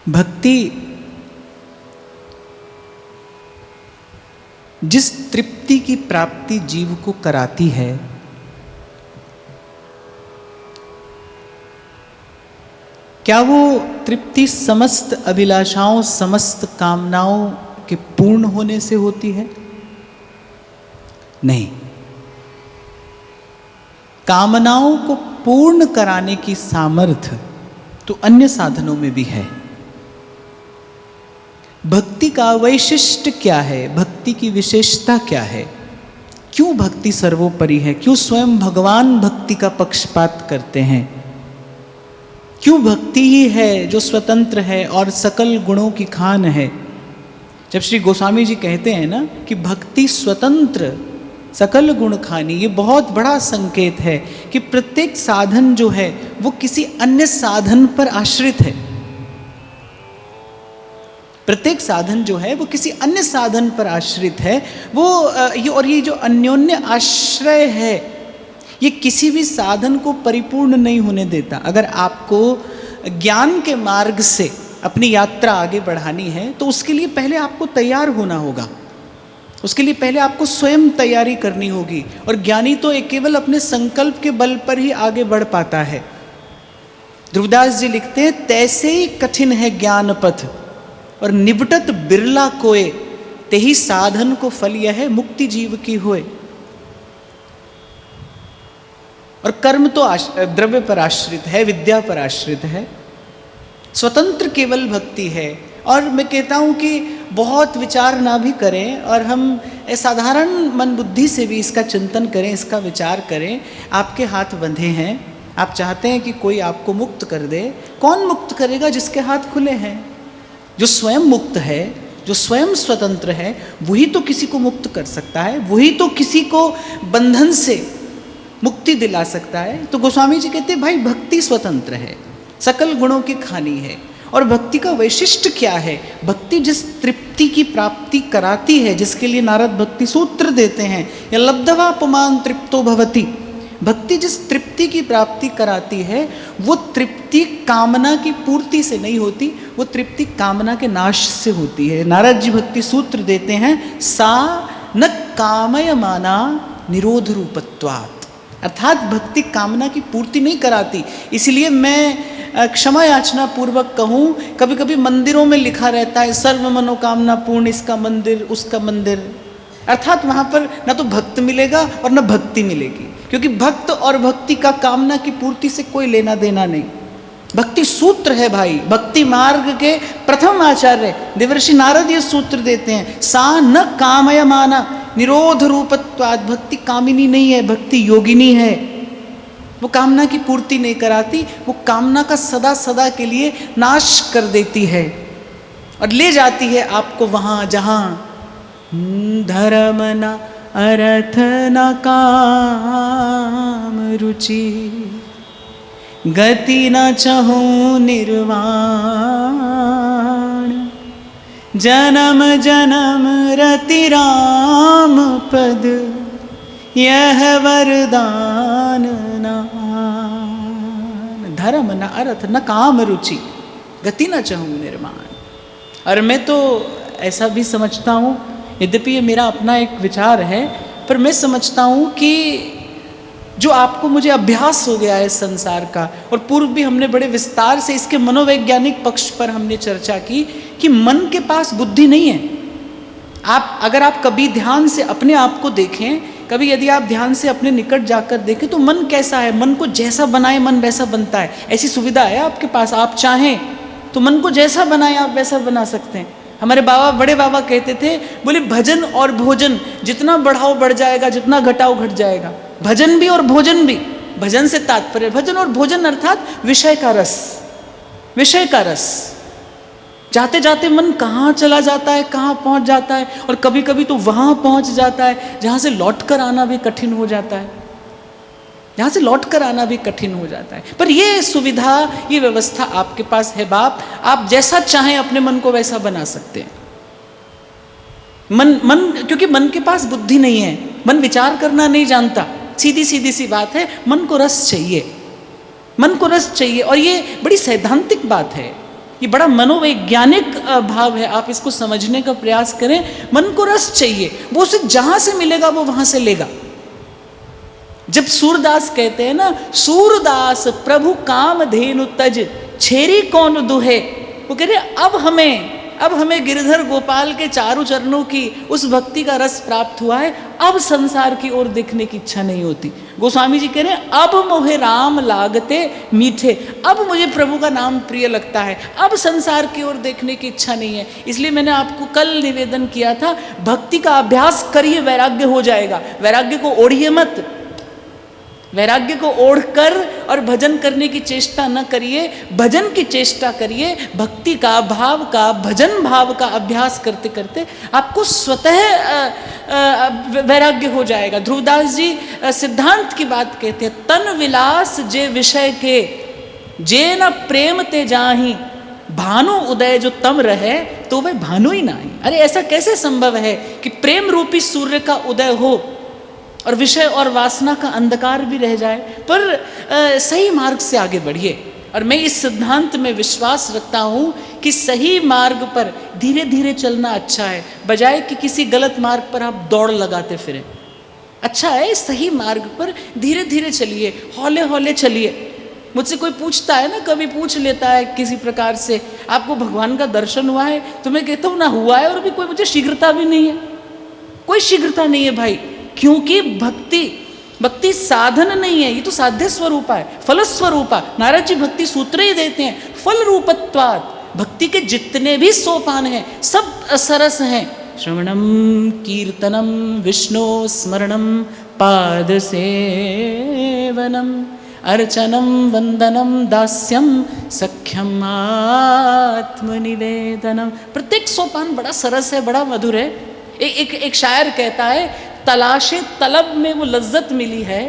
भक्ति जिस तृप्ति की प्राप्ति जीव को कराती है, क्या वो तृप्ति समस्त अभिलाषाओं, समस्त कामनाओं के पूर्ण होने से होती है? नहीं। कामनाओं को पूर्ण कराने की सामर्थ्य तो अन्य साधनों में भी है। भक्ति का वैशिष्ट्य क्या है? भक्ति की विशेषता क्या है? क्यों भक्ति सर्वोपरि है? क्यों स्वयं भगवान भक्ति का पक्षपात करते हैं? क्यों भक्ति ही है जो स्वतंत्र है और सकल गुणों की खान है? जब श्री गोस्वामी जी कहते हैं ना कि भक्ति स्वतंत्र सकल गुण खानी, ये बहुत बड़ा संकेत है कि प्रत्येक साधन जो है वो किसी अन्य साधन पर आश्रित है। प्रत्येक साधन जो है वो किसी अन्य साधन पर आश्रित है। ये जो अन्योन्य आश्रय है, ये किसी भी साधन को परिपूर्ण नहीं होने देता। अगर आपको ज्ञान के मार्ग से अपनी यात्रा आगे बढ़ानी है तो उसके लिए पहले आपको तैयार होना होगा, उसके लिए पहले आपको स्वयं तैयारी करनी होगी। और ज्ञानी तो केवल अपने संकल्प के बल पर ही आगे बढ़ पाता है। ध्रुवदास जी लिखते हैं, तैसे ही कठिन है ज्ञान पथ और निबटत बिरला कोय, तेही साधन को फल यह मुक्ति जीव की होए। और कर्म तो द्रव्य पर आश्रित है, विद्या पर आश्रित है, स्वतंत्र केवल भक्ति है। और मैं कहता हूँ कि बहुत विचार ना भी करें और हम साधारण मन बुद्धि से भी इसका चिंतन करें, इसका विचार करें। आपके हाथ बंधे हैं, आप चाहते हैं कि कोई आपको मुक्त कर दे। कौन मुक्त करेगा? जिसके हाथ खुले हैं। जो स्वयं मुक्त है, जो स्वयं स्वतंत्र है, वही तो किसी को मुक्त कर सकता है, वही तो किसी को बंधन से मुक्ति दिला सकता है। तो गोस्वामी जी कहते हैं, भाई भक्ति स्वतंत्र है, सकल गुणों की खानी है। और भक्ति का वैशिष्ट्य क्या है? भक्ति जिस तृप्ति की प्राप्ति कराती है, जिसके लिए नारद भक्ति सूत्र देते हैं, या लब्धवा पुमान तृप्तो भवति, भक्ति जिस तृप्ति की प्राप्ति कराती है, वो तृप्ति कामना की पूर्ति से नहीं होती, वो तृप्ति कामना के नाश से होती है। नारद जी भक्ति सूत्र देते हैं, सा न कामयमाना निरोध रूपत्वात्, अर्थात भक्ति कामना की पूर्ति नहीं कराती। इसलिए मैं क्षमा याचना पूर्वक कहूँ, कभी कभी मंदिरों में लिखा रहता है सर्व मनोकामना पूर्ण, इसका मंदिर, उसका मंदिर, अर्थात वहाँ पर न तो भक्त मिलेगा और न भक्ति मिलेगी, क्योंकि भक्त और भक्ति का कामना की पूर्ति से कोई लेना देना नहीं। भक्ति सूत्र है भाई, भक्ति मार्ग के प्रथम आचार्य देवर्षि नारद ये सूत्र देते हैं, सा न कामयमाना निरोध रूपत्वात्, भक्ति कामिनी नहीं है, भक्ति योगिनी है। वो कामना की पूर्ति नहीं कराती, वो कामना का सदा सदा के लिए नाश कर देती है और ले जाती है आपको वहाँ जहाँ धर्म न अर्थ न काम रुचि, गति न चहु निर्वाण, जन्म जन्म रति राम पद, यह वरदान नान। धर्म न अर्थ न काम रुचि, गति न चहु निर्माण। और मैं तो ऐसा भी समझता हूँ, यद्यपि ये मेरा अपना एक विचार है, पर मैं समझता हूँ कि जो आपको मुझे अभ्यास हो गया है संसार का, और पूर्व भी हमने बड़े विस्तार से इसके मनोवैज्ञानिक पक्ष पर हमने चर्चा की कि मन के पास बुद्धि नहीं है। अगर आप कभी ध्यान से अपने आप को देखें, कभी यदि आप ध्यान से अपने निकट जाकर देखें तो मन कैसा है, मन को जैसा बनाए मन वैसा बनता है। ऐसी सुविधा है आपके पास, आप चाहें तो मन को जैसा बनाए आप वैसा बना सकते हैं। हमारे बड़े बाबा कहते थे, बोले भजन और भोजन जितना बढ़ाओ बढ़ जाएगा, जितना घटाओ घट जाएगा। भजन भी और भोजन भी, भजन से तात्पर्य भजन और भोजन अर्थात विषय का रस, विषय का रस। जाते जाते मन कहाँ चला जाता है, कहाँ पहुँच जाता है, और कभी कभी तो वहाँ पहुँच जाता है जहाँ से लौट कर आना भी कठिन हो जाता है, जहाँ से लौट कर आना भी कठिन हो जाता है। पर ये सुविधा, ये व्यवस्था आपके पास है बाप, आप जैसा चाहें अपने मन को वैसा बना सकते हैं। क्योंकि मन के पास बुद्धि नहीं है, मन विचार करना नहीं जानता, सीधी सीधी सी बात है, मन को रस चाहिए, मन को रस चाहिए। और ये बड़ी सैद्धांतिक बात है, ये बड़ा मनोवैज्ञानिक भाव है, आप इसको समझने का प्रयास करें। मन को रस चाहिए, वो उसे जहां से मिलेगा वो वहां से लेगा। जब सूरदास कहते हैं ना, सूरदास प्रभु काम धेनु तज छेरी कौन दुहे, वो कह रहे अब हमें गिरधर गोपाल के चारों चरणों की उस भक्ति का रस प्राप्त हुआ है, अब संसार की ओर देखने की इच्छा नहीं होती। गोस्वामी जी कह रहे हैं अब मोहे राम लागते मीठे, अब मुझे प्रभु का नाम प्रिय लगता है, अब संसार की ओर देखने की इच्छा नहीं है। इसलिए मैंने आपको कल निवेदन किया था, भक्ति का अभ्यास करिए, वैराग्य हो जाएगा। वैराग्य को ओढ़िए मत, वैराग्य को ओढ़कर और भजन करने की चेष्टा न करिए, भजन की चेष्टा करिए। भक्ति का, भाव का, भजन भाव का अभ्यास करते करते आपको स्वतः वैराग्य हो जाएगा। ध्रुवदास जी सिद्धांत की बात कहते हैं, तन विलास जे विषय के जे न प्रेम ते जाहि, भानु उदय जो तम रहे तो वह भानु ही नाही। अरे ऐसा कैसे संभव है कि प्रेम रूपी सूर्य का उदय हो और विषय और वासना का अंधकार भी रह जाए। पर सही मार्ग से आगे बढ़िए। और मैं इस सिद्धांत में विश्वास रखता हूँ कि सही मार्ग पर धीरे धीरे चलना अच्छा है, बजाय कि किसी गलत मार्ग पर आप दौड़ लगाते फिरें। अच्छा है सही मार्ग पर धीरे धीरे चलिए, हौले हौले चलिए। मुझसे कोई पूछता है ना, कभी पूछ लेता है किसी प्रकार से, आपको भगवान का दर्शन हुआ है? तो मैं कहता हूँ ना हुआ है, और भी कोई मुझे शीघ्रता भी नहीं है, कोई शीघ्रता नहीं है भाई। क्योंकि भक्ति साधन नहीं है, ये तो साध्य स्वरूपा है, फल स्वरूपा। नारद जी भक्ति सूत्र ही देते हैं, फल रूपत्वात्। भक्ति के जितने भी सोपान हैं सब सरस हैं। श्रवणम कीर्तनम विष्णु स्मरणम पाद सेवनम अर्चनम वंदनम दास्यम सख्यम आत्मनिवेदनम। प्रत्येक सोपान बड़ा सरस है, बड़ा मधुर है। एक शायर कहता है, तलाशे तलब में वो लज्जत मिली है,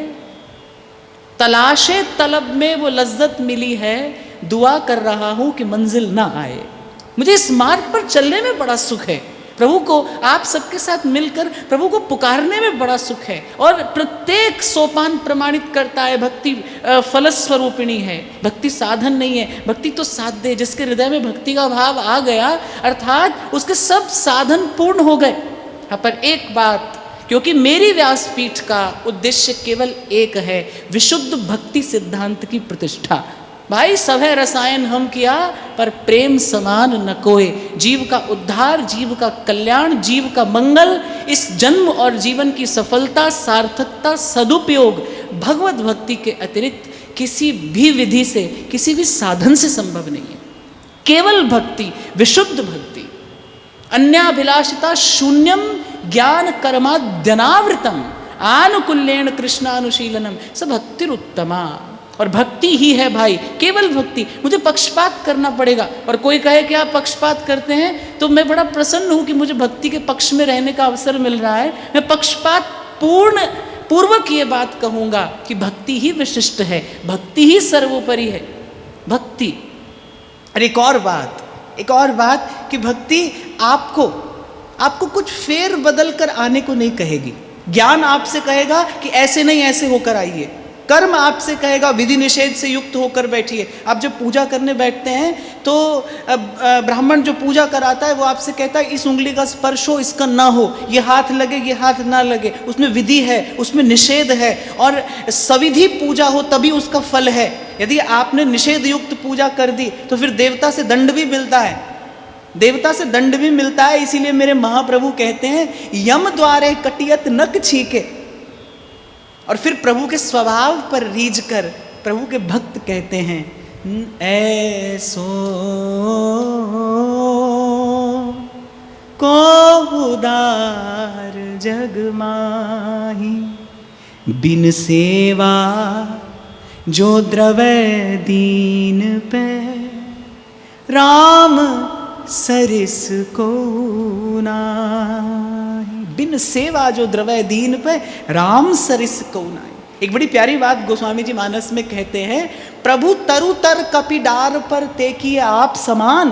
तलाशे तलब में वो लज्जत मिली है, दुआ कर रहा हूं कि मंजिल ना आए। मुझे इस मार्ग पर चलने में बड़ा सुख है, प्रभु को आप सबके साथ मिलकर प्रभु को पुकारने में बड़ा सुख है। और प्रत्येक सोपान प्रमाणित करता है भक्ति फलस्वरूपिणी है, भक्ति साधन नहीं है। भक्ति तो साध्य है, जिसके हृदय में भक्ति का भाव आ गया अर्थात उसके सब साधन पूर्ण हो गए। हाँ, पर एक बात, क्योंकि मेरी व्यासपीठ का उद्देश्य केवल एक है, विशुद्ध भक्ति सिद्धांत की प्रतिष्ठा। भाई सभय रसायन हम किया, पर प्रेम समान न कोय। जीव का उद्धार, जीव का कल्याण, जीव का मंगल, इस जन्म और जीवन की सफलता, सार्थकता, सदुपयोग भगवत भक्ति के अतिरिक्त किसी भी विधि से, किसी भी साधन से संभव नहीं है। केवल भक्ति, विशुद्ध भक्ति, अन्याभिलाषिता शून्यम ज्ञान कर्माद्यनावृतम आनुकुल्येन कृष्णानुशीलनम स भक्तिरुत्तमा। और भक्ति ही है भाई, केवल भक्ति। मुझे पक्षपात करना पड़ेगा, और कोई कहे कि आप पक्षपात करते हैं तो मैं बड़ा प्रसन्न हूं कि मुझे भक्ति के पक्ष में रहने का अवसर मिल रहा है। मैं पक्षपात पूर्वक ये बात कहूंगा कि भक्ति ही विशिष्ट है, भक्ति ही सर्वोपरि है। भक्ति। और एक और बात कि भक्ति आपको कुछ फेर बदल कर आने को नहीं कहेगी। ज्ञान आपसे कहेगा कि ऐसे नहीं, ऐसे होकर आइए। कर्म आपसे कहेगा विधि निषेध से युक्त होकर बैठिए। आप जब पूजा करने बैठते हैं तो ब्राह्मण जो पूजा कराता है वो आपसे कहता है इस उंगली का स्पर्श हो, इसका ना हो, ये हाथ लगे, ये हाथ ना लगे। उसमें विधि है, उसमें निषेध है, और सविधि पूजा हो तभी उसका फल है। यदि आपने निषेध युक्त पूजा कर दी तो फिर देवता से दंड भी मिलता है, देवता से दंड भी मिलता है। इसीलिए मेरे महाप्रभु कहते हैं यम द्वारे कटियत नक छीके। और फिर प्रभु के स्वभाव पर रीझ कर प्रभु के भक्त कहते हैं ऐसो को उदार जग माही, बिन सेवा जो द्रवै दीन पे, राम सरिस को नाहि। बिन सेवा जो द्रवै दीन पे, राम सरिस को नाहि। एक बड़ी प्यारी बात गोस्वामी जी मानस में कहते हैं, प्रभु तरु तर कपिडार पर ते किए आप समान।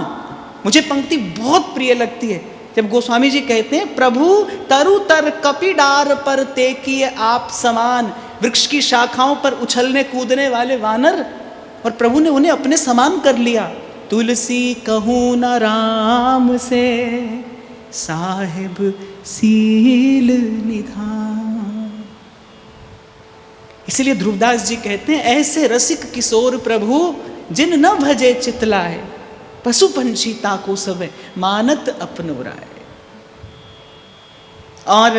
मुझे पंक्ति बहुत प्रिय लगती है जब गोस्वामी जी कहते हैं प्रभु तरु तर कपिडार पर ते किए आप समान। वृक्ष की शाखाओं पर उछलने कूदने वाले वानर, और प्रभु ने उन्हें अपने समान कर लिया। तुलसी कहूँ न राम से, साहिब सील निधान। इसलिए ध्रुवदास जी कहते हैं, ऐसे रसिक किशोर प्रभु जिन न भजे चितलाए, पशु पंछी ताको सब मानत अपनो राय। और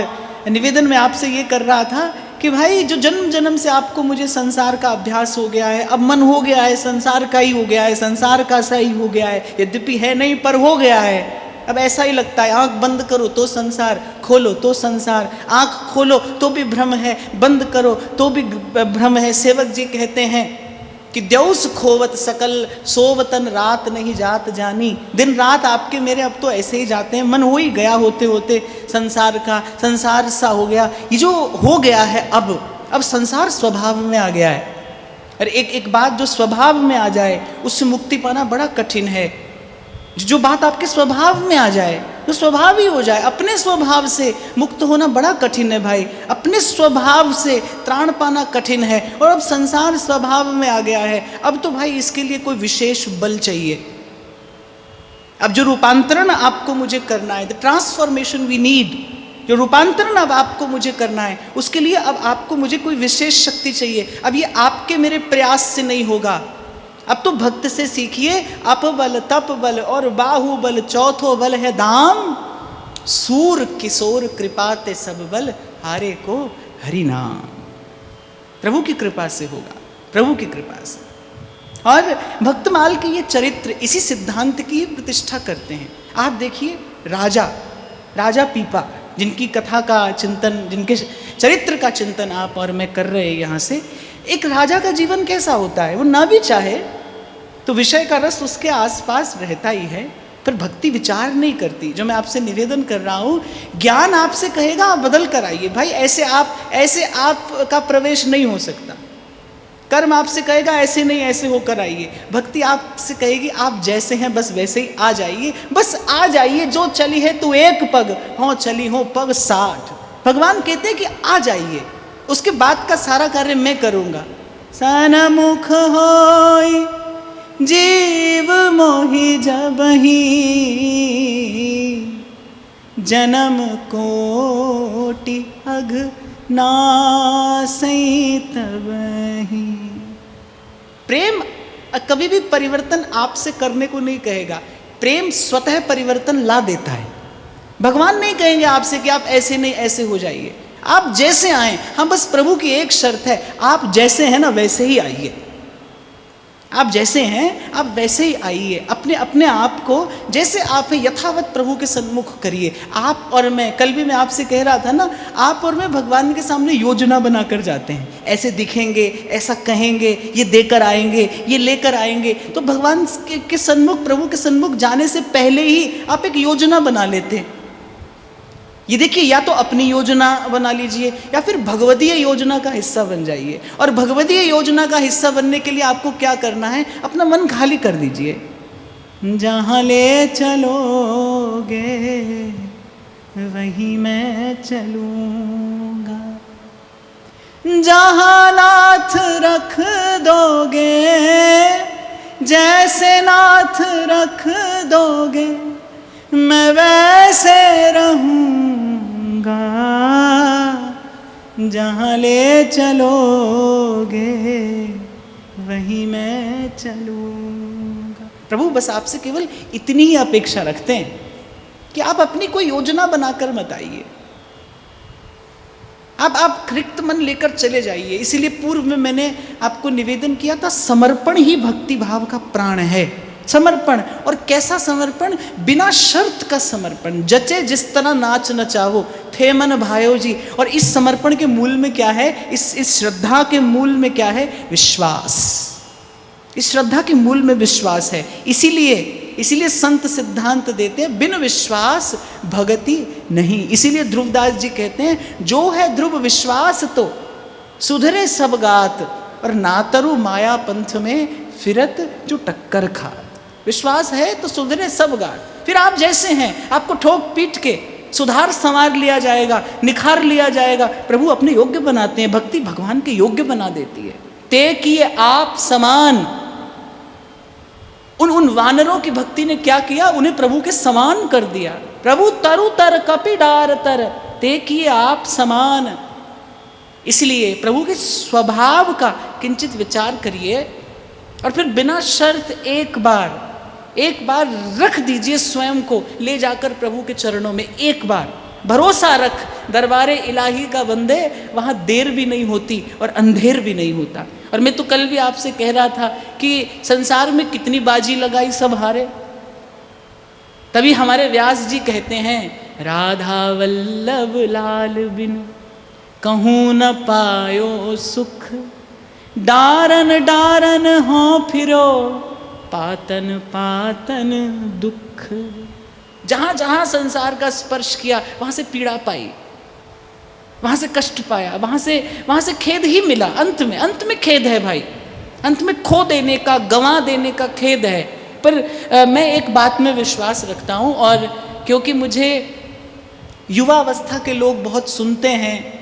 निवेदन में आपसे ये कर रहा था कि भाई जो जन्म जन्म से आपको मुझे संसार का अभ्यास हो गया है, अब मन हो गया है संसार का ही हो गया है, संसार का सा ही हो गया है, यद्यपि है नहीं पर हो गया है। अब ऐसा ही लगता है, आंख बंद करो तो संसार, खोलो तो संसार, आंख खोलो तो भी भ्रम है, बंद करो तो भी भ्रम है। सेवक जी कहते हैं कि द्यौस खोवत सकल सोवतन रात नहीं जात जानी। दिन रात आपके मेरे अब तो ऐसे ही जाते हैं, मन हो ही गया होते होते संसार का, संसार सा हो गया। ये जो हो गया है अब संसार स्वभाव में आ गया है। और एक बात जो स्वभाव में आ जाए उससे मुक्ति पाना बड़ा कठिन है। जो बात आपके स्वभाव में आ जाए, जो स्वभाव ही हो जाए, अपने स्वभाव से मुक्त होना बड़ा कठिन है भाई। अपने स्वभाव से त्राण पाना कठिन है, और अब संसार स्वभाव में आ गया है। अब तो भाई इसके लिए कोई विशेष बल चाहिए। अब जो रूपांतरण आपको मुझे करना है, द ट्रांसफॉर्मेशन वी नीड, जो रूपांतरण अब आपको मुझे करना है, उसके लिए अब आपको मुझे कोई विशेष शक्ति चाहिए। अब ये आपके मेरे प्रयास से नहीं होगा। अब तो भक्त से सीखिए, अप बल तप बल और बाहु बल, चौथो बल है दाम, सूर किशोर कृपा ते सब बल, हारे को हरि नाम। प्रभु की कृपा से होगा, प्रभु की कृपा से। और भक्तमाल के ये चरित्र इसी सिद्धांत की प्रतिष्ठा करते हैं। आप देखिए राजा पीपा, जिनकी कथा का चिंतन, जिनके चरित्र का चिंतन आप और मैं कर रहे हैं यहाँ से। एक राजा का जीवन कैसा होता है, वो ना भी चाहे तो विषय का रस उसके आसपास रहता ही है, पर भक्ति विचार नहीं करती। जो मैं आपसे निवेदन कर रहा हूँ, ज्ञान आपसे कहेगा आप बदल कर आइए भाई, ऐसे आप का प्रवेश नहीं हो सकता। कर्म आपसे कहेगा ऐसे नहीं, ऐसे होकर आइए। भक्ति आपसे कहेगी आप जैसे हैं बस वैसे ही आ जाइए, बस आ जाइए। जो चली है तू एक पग, हो चली हो पग 60। भगवान कहते हैं कि आ जाइए, उसके बाद का सारा कार्य मैं करूँगा। सनमुख होई जीव मोहि जबहि, जन्म कोटि अघ नासै तबहि। प्रेम कभी भी परिवर्तन आपसे करने को नहीं कहेगा, प्रेम स्वतः परिवर्तन ला देता है। भगवान नहीं कहेंगे आपसे कि आप ऐसे नहीं ऐसे हो जाइए, आप जैसे आए। हाँ, बस प्रभु की एक शर्त है, आप जैसे हैं ना वैसे ही आइए। आप जैसे हैं आप वैसे ही आइए, अपने आप को जैसे आप हैं यथावत प्रभु के सन्मुख करिए। आप और मैं, कल भी मैं आपसे कह रहा था ना, आप और मैं भगवान के सामने योजना बनाकर जाते हैं। ऐसे दिखेंगे, ऐसा कहेंगे, ये देकर आएंगे, ये लेकर आएंगे। तो भगवान के सन्मुख, प्रभु के सन्मुख जाने से पहले ही आप एक योजना बना लेते हैं। ये देखिए, या तो अपनी योजना बना लीजिए या फिर भगवतीय योजना का हिस्सा बन जाइए। और भगवतीय योजना का हिस्सा बनने के लिए आपको क्या करना है, अपना मन खाली कर दीजिए। जहाँ ले चलोगे वहीं मैं चलूँगा, जहाँ नाथ रख दोगे, जैसे नाथ रख दोगे, मैं वैसे रहूँगा, जहाँ ले चलोगे वहीं मैं चलूँगा। प्रभु बस आपसे केवल इतनी ही अपेक्षा रखते हैं कि आप अपनी कोई योजना बनाकर मत आइए। आप रिक्त मन लेकर चले जाइए। इसीलिए पूर्व में मैंने आपको निवेदन किया था, समर्पण ही भक्ति भाव का प्राण है। समर्पण, और कैसा समर्पण, बिना शर्त का समर्पण। जचे जिस तरह नाच नचावो थे मन भायो जी। और इस समर्पण के मूल में क्या है, इस श्रद्धा के मूल में क्या है, विश्वास। इस श्रद्धा के मूल में विश्वास है। इसीलिए संत सिद्धांत देते हैं, बिन विश्वास भगति नहीं। इसीलिए ध्रुवदास जी कहते हैं, जो है ध्रुव विश्वास तो सुधरे सब गात, और नातरु माया पंथ में फिरत जो टक्कर खात। विश्वास है तो सुधरे सब गात। फिर आप जैसे हैं, आपको ठोक पीट के सुधार संवार लिया जाएगा, निखार लिया जाएगा। प्रभु अपने योग्य बनाते हैं, भक्ति भगवान के योग्य बना देती है। ते किए आप समान, उन वानरों की भक्ति ने क्या किया, उन्हें प्रभु के समान कर दिया। प्रभु तरु तर कपि डार तर ते किए आप समान। इसलिए प्रभु के स्वभाव का किंचित विचार करिए और फिर बिना शर्त एक बार रख दीजिए स्वयं को ले जाकर प्रभु के चरणों में। एक बार भरोसा रख, दरबारे इलाही का बंदे, वहाँ देर भी नहीं होती और अंधेर भी नहीं होता। और मैं तो कल भी आपसे कह रहा था कि संसार में कितनी बाजी लगाई सब हारे। तभी हमारे व्यास जी कहते हैं, राधा वल्लभ लाल बिन कहूँ न पायो सुख, डारन डारन हो फिरो पातन पातन दुख। जहाँ जहाँ संसार का स्पर्श किया वहाँ से पीड़ा पाई, वहाँ से कष्ट पाया, वहाँ से खेद ही मिला। अंत में खेद है भाई, अंत में खो देने का, गंवा देने का खेद है। पर मैं एक बात में विश्वास रखता हूँ, और क्योंकि मुझे युवा अवस्था के लोग बहुत सुनते हैं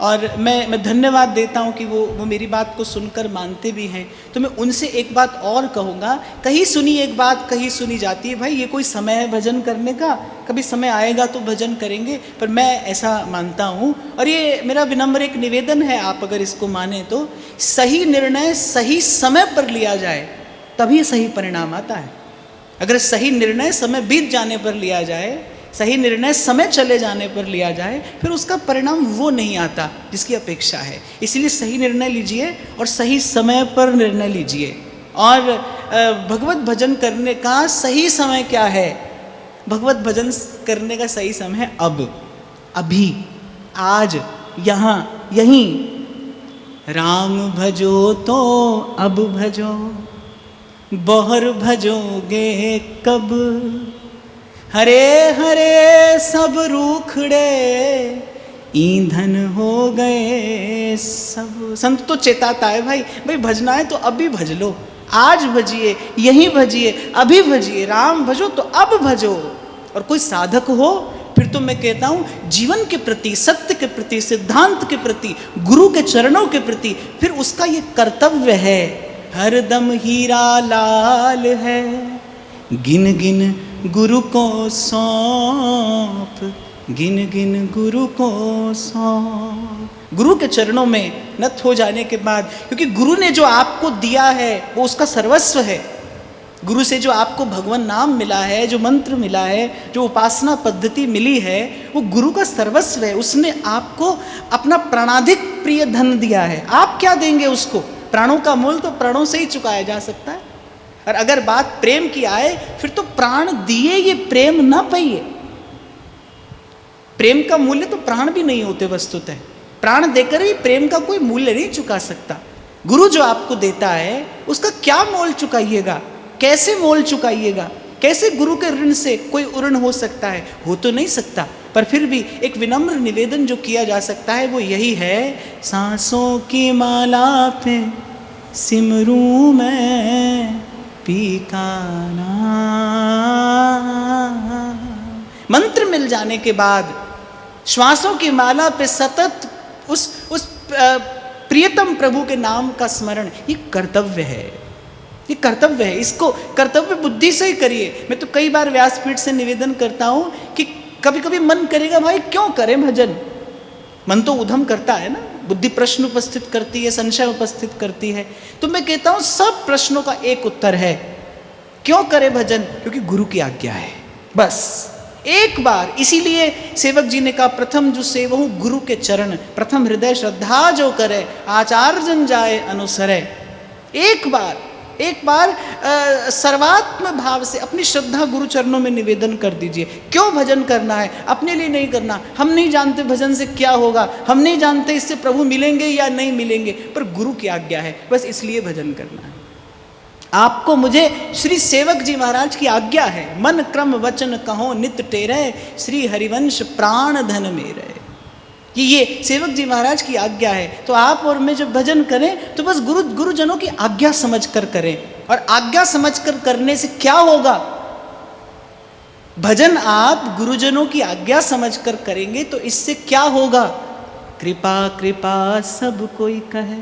और मैं धन्यवाद देता हूँ कि वो मेरी बात को सुनकर मानते भी हैं, तो मैं उनसे एक बात और कहूँगा। कहीं सुनी एक बात कहीं सुनी जाती है भाई, ये कोई समय है भजन करने का, कभी समय आएगा तो भजन करेंगे। पर मैं ऐसा मानता हूँ, और ये मेरा विनम्र एक निवेदन है, आप अगर इसको माने तो सही निर्णय सही समय पर लिया जाए तभी सही परिणाम आता है। अगर सही निर्णय समय बीत जाने पर लिया जाए, सही निर्णय समय चले जाने पर लिया जाए, फिर उसका परिणाम वो नहीं आता जिसकी अपेक्षा है। इसलिए सही निर्णय लीजिए और सही समय पर निर्णय लीजिए। और भगवत भजन करने का सही समय क्या है? भगवत भजन करने का सही समय है अब, अभी, आज, यहाँ, यहीं। राम भजो तो अब भजो, बहुर भजोगे कब। हरे हरे सब रूखड़े, ईंधन हो गए सब। संत तो चेताता है भाई भजना है तो अभी भज लो, आज भजिए, यहीं भजिए, अभी भजिए। राम भजो तो अब भजो। और कोई साधक हो फिर तो मैं कहता हूँ जीवन के प्रति, सत्य के प्रति, सिद्धांत के प्रति, गुरु के चरणों के प्रति फिर उसका ये कर्तव्य है, हरदम हीरा लाल है, गिन गिन गुरु को सौंप, गिन गिन गुरु को सौंप। गुरु के चरणों में नत हो जाने के बाद, क्योंकि गुरु ने जो आपको दिया है वो उसका सर्वस्व है। गुरु से जो आपको भगवान नाम मिला है, जो मंत्र मिला है, जो उपासना पद्धति मिली है, वो गुरु का सर्वस्व है। उसने आपको अपना प्राणाधिक प्रिय धन दिया है। आप क्या देंगे उसको? प्राणों का मूल तो प्राणों से ही चुकाया जा सकता है। और अगर बात प्रेम की आए, फिर तो प्राण दिए ये प्रेम ना पाइए। प्रेम का मूल्य तो प्राण भी नहीं होते वस्तुतः। प्राण देकर भी प्रेम का कोई मूल्य नहीं चुका सकता। गुरु जो आपको देता है उसका क्या मोल चुकाइएगा? कैसे मोल चुकाइएगा? कैसे गुरु के ऋण से कोई ऋण हो सकता है? हो तो नहीं सकता। पर फिर भी एक विनम्र निवेदन जो किया जा सकता है वो यही है, सांसों की माला पे सिमरूं मैं पी का नाम। मंत्र मिल जाने के बाद श्वासों की माला पे सतत उस प्रियतम प्रभु के नाम का स्मरण, ये कर्तव्य है। ये कर्तव्य है, इसको कर्तव्य बुद्धि से ही करिए। मैं तो कई बार व्यासपीठ से निवेदन करता हूँ कि कभी कभी मन करेगा भाई क्यों करें भजन, मन तो उधम करता है ना, बुद्धि प्रश्न उपस्थित करती है, संशय उपस्थित करती है। तो मैं कहता हूँ सब प्रश्नों का एक उत्तर है, क्यों करें भजन? क्योंकि गुरु की आज्ञा है, बस एक बार। इसीलिए सेवक जी ने कहा, प्रथम जो सेवहु गुरु के चरण, प्रथम हृदय श्रद्धा जो करे, आचार्य जन जाए अनुसरे। एक बार सर्वात्म भाव से अपनी श्रद्धा गुरु चरणों में निवेदन कर दीजिए। क्यों भजन करना है? अपने लिए नहीं करना। हम नहीं जानते भजन से क्या होगा, हम नहीं जानते इससे प्रभु मिलेंगे या नहीं मिलेंगे, पर गुरु की आज्ञा है, बस इसलिए भजन करना है। आपको मुझे श्री सेवक जी महाराज की आज्ञा है, मन क्रम वचन कहो नित टेरे, श्री हरिवंश प्राण धन मेरे। ये सेवक जी महाराज की आज्ञा है। तो आप और मैं जब भजन करें तो बस गुरुजनों की आज्ञा समझकर करें। और आज्ञा समझकर करने से क्या होगा? भजन आप गुरुजनों की आज्ञा समझकर करेंगे तो इससे क्या होगा? कृपा कृपा सब कोई कहे,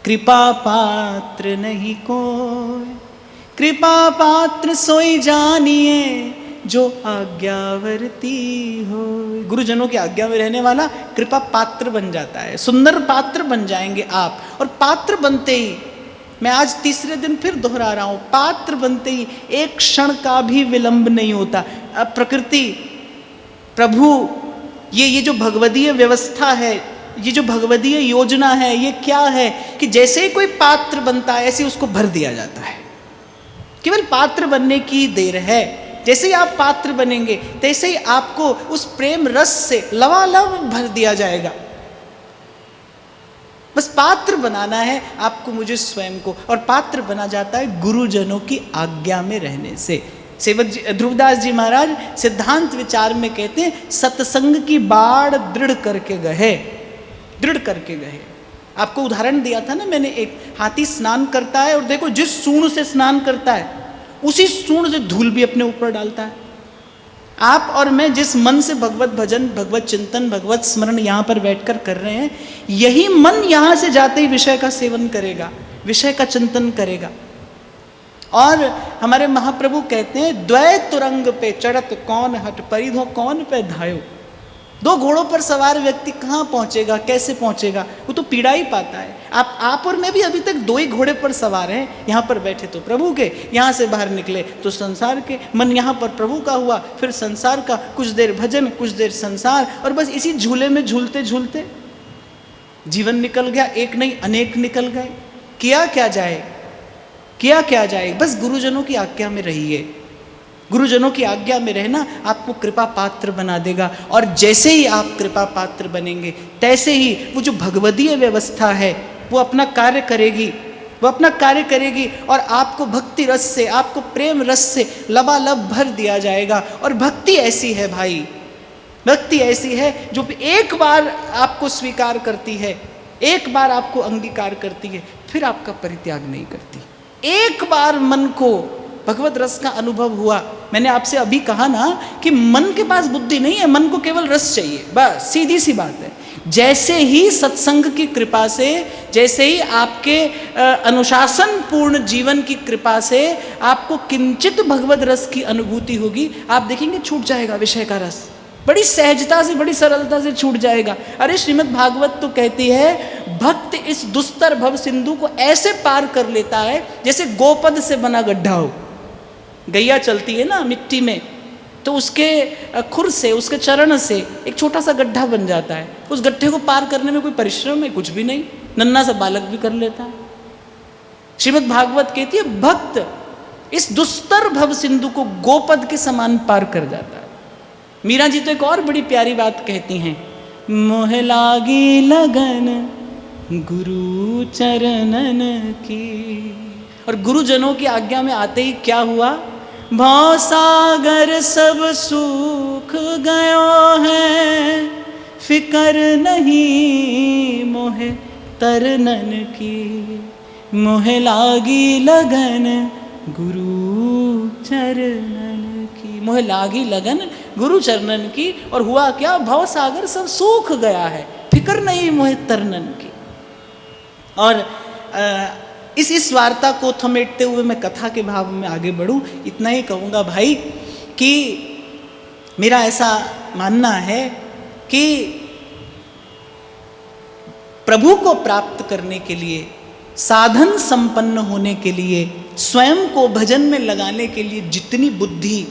कृपा पात्र नहीं कोई, कृपा पात्र सोई जानिए जो आज्ञावर्ती हो। गुरुजनों की आज्ञा में रहने वाला कृपा पात्र बन जाता है, सुंदर पात्र बन जाएंगे आप। और पात्र बनते ही, मैं आज तीसरे दिन फिर दोहरा रहा हूं, पात्र बनते ही एक क्षण का भी विलंब नहीं होता। अब प्रकृति, प्रभु, ये जो भगवदीय व्यवस्था है, ये जो भगवदीय योजना है, ये क्या है कि जैसे ही कोई पात्र बनता है ऐसे उसको भर दिया जाता है। केवल पात्र बनने की देर है। जैसे ही आप पात्र बनेंगे तैसे ही आपको उस प्रेम रस से लबालब भर दिया जाएगा। बस पात्र बनाना है आपको, मुझे स्वयं को, और पात्र बना जाता है गुरुजनों की आज्ञा में रहने से। सेवक जी, ध्रुवदास जी महाराज सिद्धांत विचार में कहते हैं, सत्संग की बाढ़ दृढ़ करके गए, दृढ़ करके गए। आपको उदाहरण दिया था ना मैंने, एक हाथी स्नान करता है और देखो जिस सूंड से स्नान करता है उसी सूंड से धूल भी अपने ऊपर डालता है। आप और मैं जिस मन से भगवत भजन, भगवत चिंतन, भगवत स्मरण यहाँ पर बैठकर कर रहे हैं, यही मन यहाँ से जाते ही विषय का सेवन करेगा, विषय का चिंतन करेगा। और हमारे महाप्रभु कहते हैं, द्वै तुरंग पे चढ़त कौन हट परिधो कौन पे धायो। दो घोड़ों पर सवार व्यक्ति कहाँ पहुंचेगा, कैसे पहुंचेगा, वो तो पीड़ा ही पाता है। आप और मैं भी अभी तक दो ही घोड़े पर सवार हैं। यहाँ पर बैठे तो प्रभु के, यहाँ से बाहर निकले तो संसार के। मन यहाँ पर प्रभु का हुआ, फिर संसार का, कुछ देर भजन, कुछ देर संसार, और बस इसी झूले में झूलते झूलते जीवन निकल गया। एक नहीं अनेक निकल गए। किया क्या जाए, किया क्या जाए। बस गुरुजनों की आज्ञा में रहिए। गुरुजनों की आज्ञा में रहना आपको कृपा पात्र बना देगा। और जैसे ही आप कृपा पात्र बनेंगे तैसे ही वो जो भगवदीय व्यवस्था है वो अपना कार्य करेगी, वो अपना कार्य करेगी, और आपको भक्ति रस से, आपको प्रेम रस से लबालब भर दिया जाएगा। और भक्ति ऐसी है भाई, भक्ति ऐसी है जो एक बार आपको स्वीकार करती है, एक बार आपको अंगीकार करती है, फिर आपका परित्याग नहीं करती। एक बार मन को भगवत रस का अनुभव हुआ, मैंने आपसे अभी कहा ना कि मन के पास बुद्धि नहीं है, मन को केवल रस चाहिए, बस सीधी सी बात है। जैसे ही सत्संग की कृपा से, जैसे ही आपके अनुशासन पूर्ण जीवन की कृपा से आपको किंचित भगवत रस की अनुभूति होगी, आप देखेंगे छूट जाएगा विषय का रस, बड़ी सहजता से, बड़ी सरलता से छूट जाएगा। अरे श्रीमद् भागवत तो कहती है, भक्त इस दुस्तर भव सिंधु को ऐसे पार कर लेता है जैसे गोपद से बना गड्ढा हो। गैया चलती है ना मिट्टी में, तो उसके खुर से, उसके चरण से एक छोटा सा गड्ढा बन जाता है। उस गड्ढे को पार करने में कोई परिश्रम है, कुछ भी नहीं, नन्हा सा बालक भी कर लेता है। श्रीमद् भागवत कहती है, भक्त इस दुस्तर भव सिंधु को गोपद के समान पार कर जाता है। मीरा जी तो एक और बड़ी प्यारी बात कहती हैं, मोह लागी लगन गुरु चरणन की। और गुरुजनों की आज्ञा में आते ही क्या हुआ, भव सागर सब सूख गयो है, फिकर नहीं मोह तरनन की। मोह लागी लगन गुरु चरणन की, मोह लागी लगन गुरु चरणन की। और हुआ क्या, भव सागर सब सूख गया है, फिकर नहीं मोह तरनन की। और इस वार्ता को थमेटते हुए मैं कथा के भाव में आगे बढ़ूं। इतना ही कहूँगा भाई कि मेरा ऐसा मानना है कि प्रभु को प्राप्त करने के लिए, साधन संपन्न होने के लिए, स्वयं को भजन में लगाने के लिए जितनी बुद्धि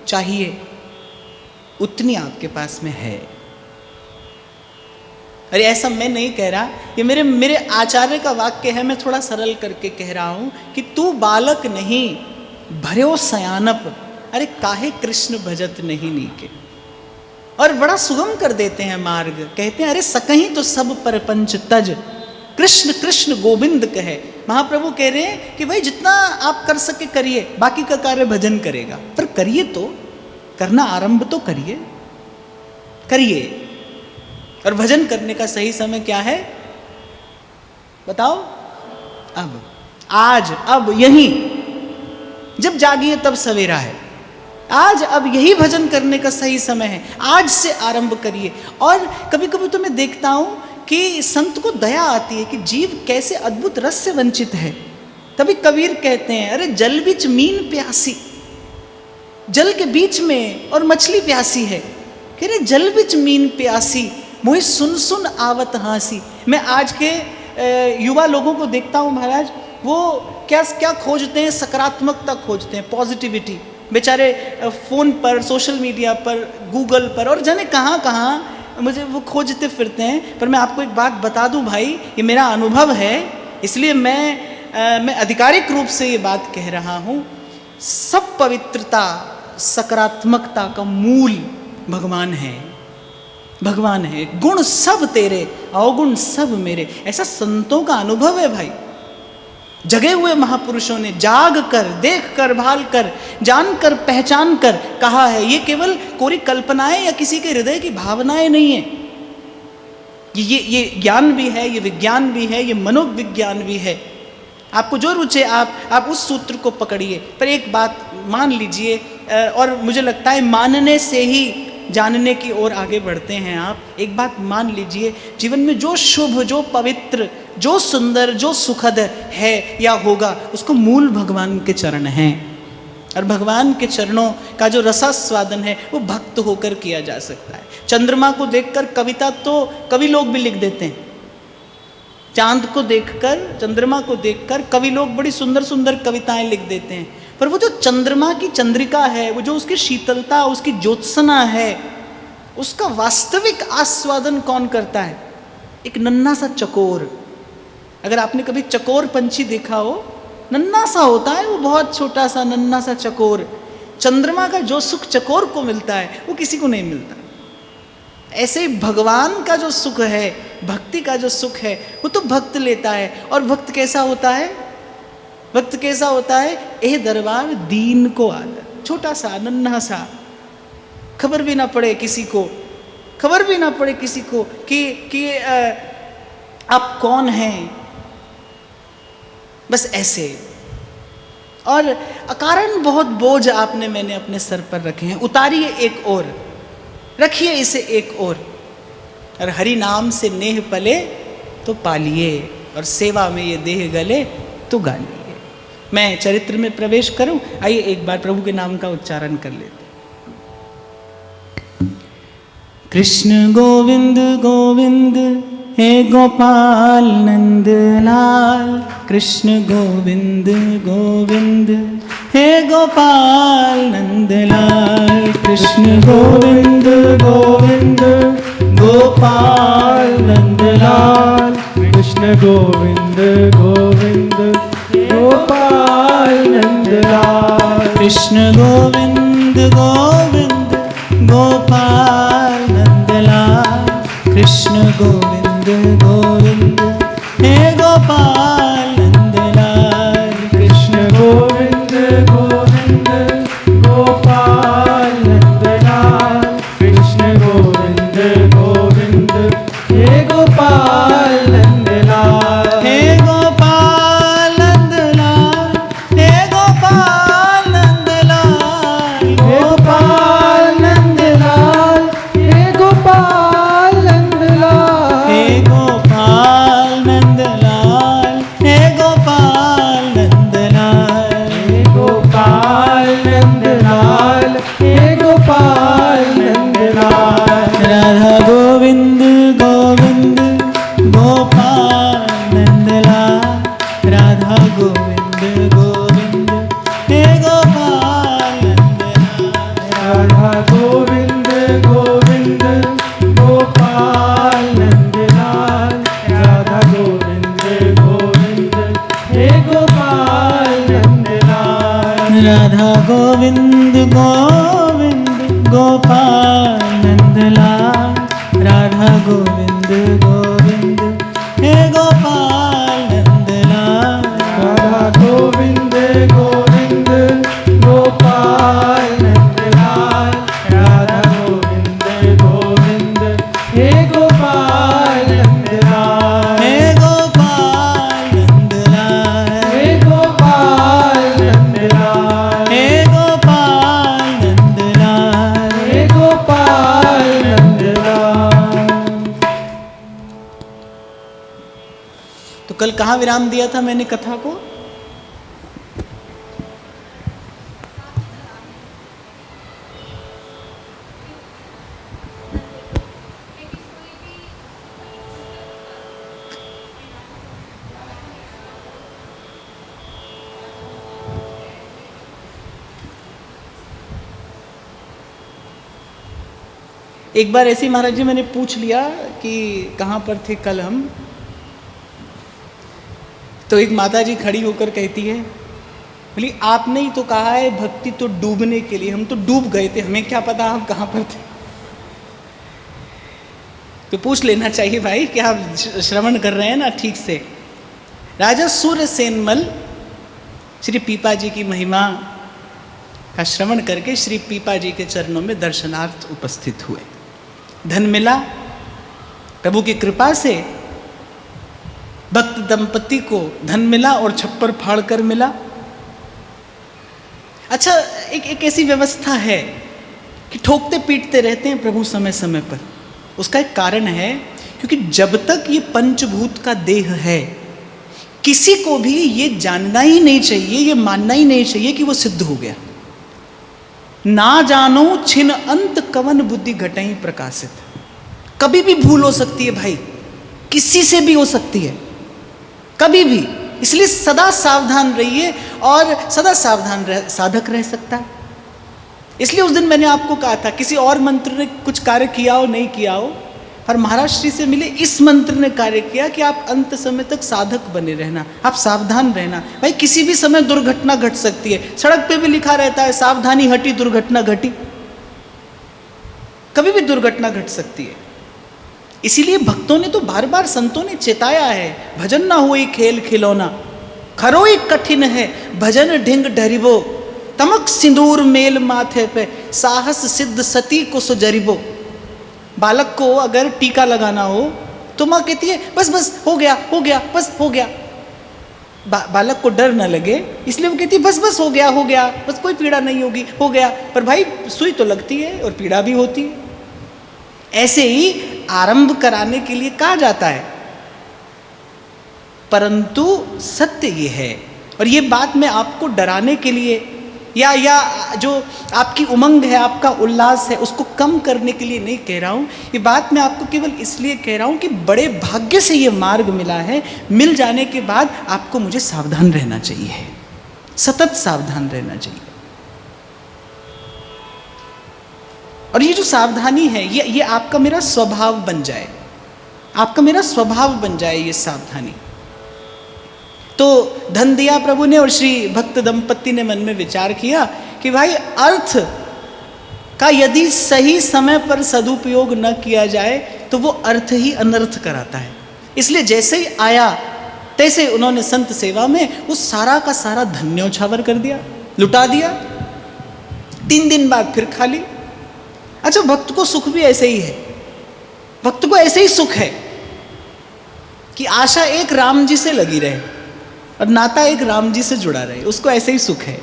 चाहिए उतनी आपके पास में है। अरे ऐसा मैं नहीं कह रहा, ये मेरे आचार्य का वाक्य है, मैं थोड़ा सरल करके कह रहा हूं कि तू बालक नहीं भर्यो सयानप, अरे काहे कृष्ण भजत नहीं नीके। और बड़ा सुगम कर देते हैं मार्ग, कहते हैं अरे सकहीं तो सब परपंच तज, कृष्ण कृष्ण गोविंद कहे। महाप्रभु कह रहे हैं कि भाई जितना आप कर सके करिए, बाकी का कार्य भजन करेगा, पर करिए तो, करना आरंभ तो करिए, करिए। और भजन करने का सही समय क्या है बताओ, अब, आज, अब, यही। जब जागिए तब सवेरा है, आज अब यही भजन करने का सही समय है, आज से आरंभ करिए। और कभी कभी तो मैं देखता हूं कि संत को दया आती है कि जीव कैसे अद्भुत रस से वंचित है, तभी कबीर कहते हैं, अरे जल बिच मीन प्यासी, जल के बीच में और मछली प्यासी है। कह रहे जल बिच मीन प्यासी, मोहि सुन सुन आवत हासी। मैं आज के युवा लोगों को देखता हूँ महाराज, वो क्या क्या खोजते हैं, सकारात्मकता खोजते हैं, पॉजिटिविटी। बेचारे फ़ोन पर, सोशल मीडिया पर, गूगल पर और जाने कहाँ कहाँ मुझे वो खोजते फिरते हैं। पर मैं आपको एक बात बता दूं भाई, ये मेरा अनुभव है, इसलिए मैं आधिकारिक रूप से ये बात कह रहा हूँ। सब पवित्रता, सकारात्मकता का मूल भगवान है, भगवान है। गुण सब तेरे, अवगुण सब मेरे, ऐसा संतों का अनुभव है भाई। जगे हुए महापुरुषों ने जाग कर, देख कर, भाल कर, जान कर, पहचान कर कहा है। ये केवल कोरी कल्पनाएं या किसी के हृदय की भावनाएं नहीं है, ये ज्ञान भी है, ये विज्ञान भी है, ये मनोविज्ञान भी है। आपको जो रुचे आप उस सूत्र को पकड़िए। पर एक बात मान लीजिए, और मुझे लगता है मानने से ही जानने की ओर आगे बढ़ते हैं आप। एक बात मान लीजिए, जीवन में जो शुभ, जो पवित्र, जो सुंदर, जो सुखद है या होगा, उसको मूल भगवान के चरण हैं। और भगवान के चरणों का जो रसास्वादन है वो भक्त होकर किया जा सकता है। चंद्रमा को देखकर कविता तो कवि लोग भी लिख देते हैं। चांद को देखकर, चंद्रमा को देखकर कवि लोग बड़ी सुंदर सुंदर कविताएं लिख देते हैं। पर वो जो चंद्रमा की चंद्रिका है, वो जो उसकी शीतलता, उसकी ज्योत्सना है, उसका वास्तविक आस्वादन कौन करता है? एक नन्हा सा चकोर। अगर आपने कभी चकोर पंछी देखा हो, नन्हा सा होता है वो, बहुत छोटा सा नन्हा सा चकोर। चंद्रमा का जो सुख चकोर को मिलता है वो किसी को नहीं मिलता। ऐसे ही भगवान का जो सुख है, भक्ति का जो सुख है, वो तो भक्त लेता है। और भक्त कैसा होता है? भक्त कैसा होता है? ए दरबार दीन को आदर, छोटा सा, नन्हा सा, खबर भी ना पड़े किसी को, खबर भी ना पड़े किसी को कि आप कौन हैं, बस ऐसे। और अकारण बहुत बोझ आपने मैंने अपने सर पर रखे हैं, उतारिए एक और, रखिए इसे एक और हरि नाम से नेह पले तो पालिए, और सेवा में ये देह गले तो गालिए। मैं चरित्र में प्रवेश करूं, आइए एक बार प्रभु के नाम का उच्चारण कर लेते। कृष्ण गोविंद गोविंद हे गोपाल नंद लाल, कृष्ण गोविंद गोविंद हे गोपाल नंद लाल, कृष्ण गोविंद गोविंद गोपाल नंद लाल, कृष्ण गोविंद गोविंद गोपाल नंद लाल, कृष्ण गोविंद गोविंद गोपाल नंद लाल, कृष्ण गोविंद गोविंद हे गोपाल नंद लाल, कृष्ण गोविंद गोविंद गोपाल नंद लाल, कृष्ण गोविंद गोविंद हे गोपाल नंद लाल, हे गोपाल नंद लाल, हे गोपाल नंद लाल, गोपाल नंद लाल, हे गोपाल नंद लाल, हे गोपाल नंद लाल, हे गोपाल नंद लाल, हे गोपाल नंद लाल, हे गोपाल नंद लाल, राधा गोविंद गोविंद गोपाल नंद लाल, राधा गोविंद गोविंद हे गोपाल नंद लाल, राधा गोविंद गोविंद गोपाल नंद लाल, राधा गोविंद गोविंद हे गोपाल नंद लाल, राधा गोविंद गोविंद गोपाल नंद लाल, राधा गोविंद गोविंद हे गोपाल नंद लाल, राधा गोविंद गोविंद गोपाल नंद लाल, राधा गोविंद गोविंद हे गोपाल नंद लाल, हे गोपाल नंद लाल, हे गोपाल नंद लाल, हे गोपाल नंद लाल, हे गोपाल नंद लाल। तो कल कहाँ विराम दिया था मैंने कथा को? एक बार ऐसे ही महाराज जी मैंने पूछ लिया कि कहाँ पर थे कल हम, तो एक माता जी खड़ी होकर कहती है, बोली आपने ही तो कहा है भक्ति तो डूबने के लिए, हम तो डूब गए थे, हमें क्या पता आप कहाँ पर थे। तो पूछ लेना चाहिए भाई कि आप श्रवण कर रहे हैं ना ठीक से। राजा सूरसेनमल श्री पीपा जी की महिमा का श्रवण करके श्री पीपा जी के चरणों में दर्शनार्थ उपस्थित हुए। धन मिला प्रभु की कृपा से, भक्त दंपति को धन मिला और छप्पर फाड़ कर मिला। अच्छा, एक ऐसी व्यवस्था है कि ठोकते पीटते रहते हैं प्रभु समय समय पर। उसका एक कारण है, क्योंकि जब तक ये पंचभूत का देह है, किसी को भी ये जानना ही नहीं चाहिए, ये मानना ही नहीं चाहिए कि वो सिद्ध हो गया। ना जानो छिन अंत कवन बुद्धि घटई प्रकाशित। कभी भी भूल हो सकती है भाई, किसी से भी हो सकती है, कभी भी। इसलिए सदा सावधान रहिए, और सदा सावधान साधक रह सकता है। इसलिए उस दिन मैंने आपको कहा था, किसी और मंत्र ने कुछ कार्य किया हो नहीं किया हो, और महाराज श्री से मिले इस मंत्र ने कार्य किया कि आप अंत समय तक साधक बने रहना, आप सावधान रहना। भाई किसी भी समय दुर्घटना घट सकती है, सड़क पे भी लिखा रहता है सावधानी हटी दुर्घटना घटी। कभी भी दुर्घटना घट सकती है। इसीलिए भक्तों ने तो बार बार संतों ने चेताया है, भजन ना होई खेल खिलौना, खरोई कठिन है भजन ढिंग डरिबो, तमक सिंदूर मेल माथे पे, साहस सिद्ध सती को सुजरिबो। बालक को अगर टीका लगाना हो तो माँ कहती है बस बस हो गया हो गया बस हो गया। बालक को डर न लगे इसलिए वो कहती है बस बस हो गया बस, कोई पीड़ा नहीं होगी, हो गया। पर भाई सुई तो लगती है और पीड़ा भी होती है। ऐसे ही आरंभ कराने के लिए कहा जाता है, परंतु सत्य ये है, और ये बात मैं आपको डराने के लिए या जो आपकी उमंग है, आपका उल्लास है, उसको कम करने के लिए नहीं कह रहा हूँ। ये बात मैं आपको केवल इसलिए कह रहा हूँ कि बड़े भाग्य से ये मार्ग मिला है। मिल जाने के बाद आपको मुझे सावधान रहना चाहिए, सतत सावधान रहना चाहिए। और ये जो सावधानी है, ये आपका मेरा स्वभाव बन जाए, आपका मेरा स्वभाव बन जाए ये सावधानी। तो धन दिया प्रभु ने, और श्री भक्त दंपति ने मन में विचार किया कि भाई अर्थ का यदि सही समय पर सदुपयोग न किया जाए तो वो अर्थ ही अनर्थ कराता है। इसलिए जैसे ही आया तैसे उन्होंने संत सेवा में उस सारा का सारा धन न्योछावर कर दिया, लुटा दिया। 3 दिन बाद फिर खाली। अच्छा, भक्त को सुख भी ऐसे ही है, भक्त को ऐसे ही सुख है कि आशा एक राम जी से लगी रहे और नाता एक राम जी से जुड़ा रहे, उसको ऐसे ही सुख है।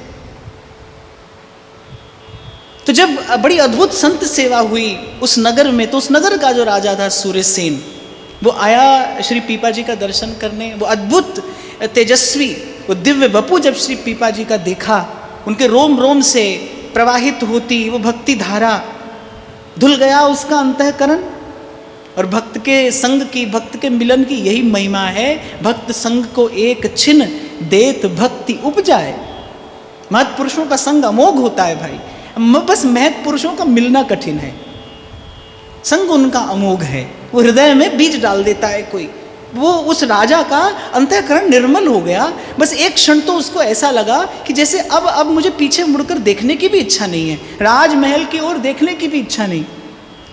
तो जब बड़ी अद्भुत संत सेवा हुई उस नगर में, तो उस नगर का जो राजा था सूर्यसेन, वो आया श्री पीपा जी का दर्शन करने। वो अद्भुत तेजस्वी, वो दिव्य वपु जब श्री पीपा जी का देखा, उनके रोम रोम से प्रवाहित होती वो भक्ति धारा, धुल गया उसका अंतःकरण। और भक्त के संग की, भक्त के मिलन की यही महिमा है। भक्त संग को एक छिन देत भक्ति उपजाए। महत पुरुषों का संग अमोघ होता है भाई, बस महत पुरुषों का मिलना कठिन है, संग उनका अमोघ है। वो हृदय में बीज डाल देता है कोई। वो उस राजा का अंतःकरण निर्मल हो गया। बस एक क्षण तो उसको ऐसा लगा कि जैसे अब मुझे पीछे मुड़कर देखने की भी इच्छा नहीं है, राजमहल की ओर देखने की भी इच्छा नहीं।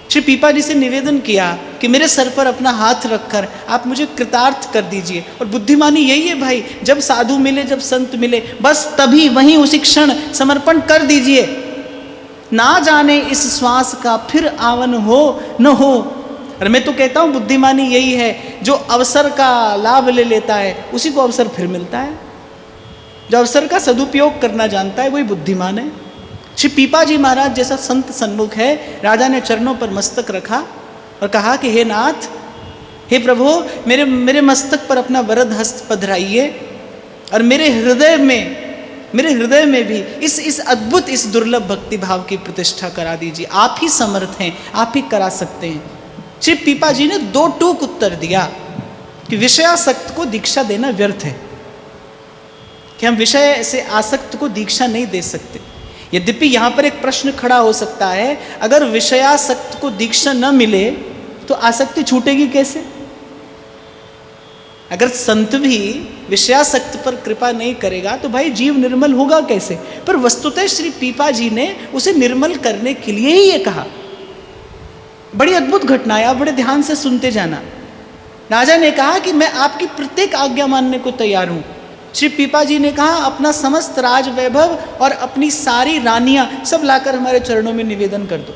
श्री पीपा जी से निवेदन किया कि मेरे सर पर अपना हाथ रखकर आप मुझे कृतार्थ कर दीजिए। और बुद्धिमानी यही है भाई, जब साधु मिले, जब संत मिले, बस तभी वहीं उसी क्षण समर्पण कर दीजिए। ना जाने इस श्वास का फिर आवन हो न हो। और मैं तो कहता हूँ बुद्धिमानी यही है, जो अवसर का लाभ ले लेता है उसी को अवसर फिर मिलता है। जो अवसर का सदुपयोग करना जानता है वही बुद्धिमान है। श्री पीपा जी महाराज जैसा संत सन्मुख है, राजा ने चरणों पर मस्तक रखा और कहा कि हे नाथ, हे प्रभु, मेरे मस्तक पर अपना वरद हस्त पधराइए और मेरे हृदय में भी इस अद्भुत, इस दुर्लभ भक्ति भाव की प्रतिष्ठा करा दीजिए। आप ही समर्थ हैं, आप ही करा सकते हैं। श्री पीपा जी ने 2 टूक उत्तर दिया कि विषयासक्त को दीक्षा देना व्यर्थ है, कि हम विषय से आसक्त को दीक्षा नहीं दे सकते। यद्यपि यहाँ पर एक प्रश्न खड़ा हो सकता है, अगर विषयासक्त को दीक्षा न मिले तो आसक्ति छूटेगी कैसे? अगर संत भी विषयासक्त पर कृपा नहीं करेगा तो भाई जीव निर्मल होगा कैसे? पर वस्तुतः श्री पीपा जी ने उसे निर्मल करने के लिए ही ये कहा। बड़ी अद्भुत घटना है, आप बड़े ध्यान से सुनते जाना। राजा ने कहा कि मैं आपकी प्रत्येक आज्ञा मानने को तैयार हूं। श्री पीपा जी ने कहा अपना समस्त राज वैभव और अपनी सारी रानियां सब लाकर हमारे चरणों में निवेदन कर दो।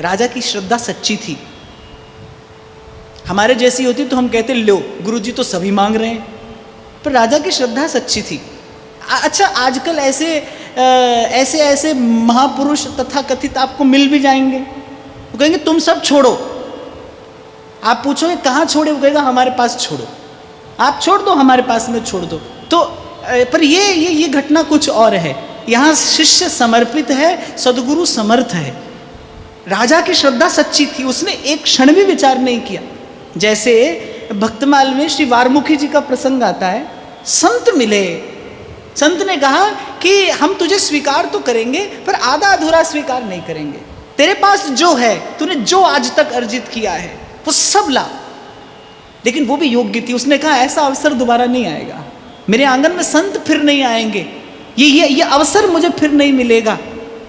राजा की श्रद्धा सच्ची थी। हमारे जैसी होती तो हम कहते लो गुरुजी तो सभी मांग रहे हैं, पर राजा की श्रद्धा सच्ची थी। अच्छा, आजकल ऐसे महापुरुष तथा कथित आपको मिल भी जाएंगे, वो कहेंगे तुम सब छोड़ो। आप पूछोगे कहाँ छोड़े, वो कहेगा हमारे पास छोड़ो, आप छोड़ दो हमारे पास में छोड़ दो। तो पर ये घटना कुछ और है। यहाँ शिष्य समर्पित है, सदगुरु समर्थ है। राजा की श्रद्धा सच्ची थी, उसने एक क्षण भी विचार नहीं किया। जैसे भक्तमाल में श्री वारमुखी जी का प्रसंग आता है, संत मिले, संत ने कहा कि हम तुझे स्वीकार तो करेंगे पर आधा अधूरा स्वीकार नहीं करेंगे। तेरे पास जो है, तूने जो आज तक अर्जित किया है वो सब ला। लेकिन वो भी योग्य थी। उसने कहा ऐसा अवसर दोबारा नहीं आएगा, मेरे आंगन में संत फिर नहीं आएंगे, ये अवसर मुझे फिर नहीं मिलेगा।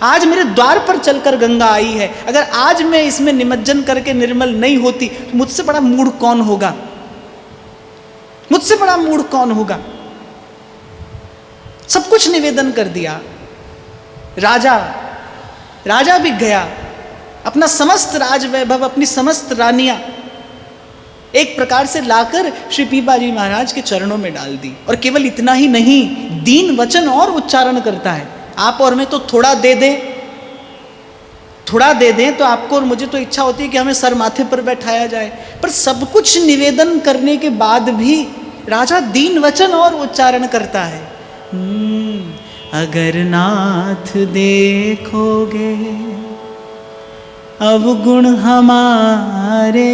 आज मेरे द्वार पर चलकर गंगा आई है, अगर आज मैं इसमें निमज्जन करके निर्मल नहीं होती तो मुझसे बड़ा मूढ़ कौन होगा, मुझसे बड़ा मूढ़ कौन होगा। सब कुछ निवेदन कर दिया। राजा भी गया, अपना समस्त राज वैभव, अपनी समस्त रानियां एक प्रकार से लाकर श्री पीपा जी महाराज के चरणों में डाल दी। और केवल इतना ही नहीं, दीन वचन और उच्चारण करता है। आप और मैं तो थोड़ा दे दें तो आपको और मुझे तो इच्छा होती है कि हमें सर माथे पर बैठाया जाए, पर सब कुछ निवेदन करने के बाद भी राजा दीन वचन और उच्चारण करता है। अगर नाथ देखोगे अवगुण हमारे,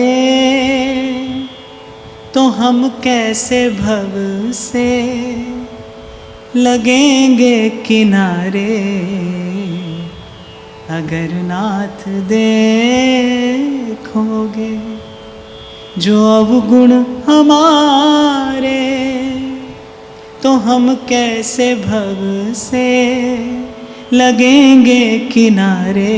तो हम कैसे भव से लगेंगे किनारे। अगर नाथ देखोगे जो अवगुण हमारे, तो हम कैसे भव से लगेंगे किनारे।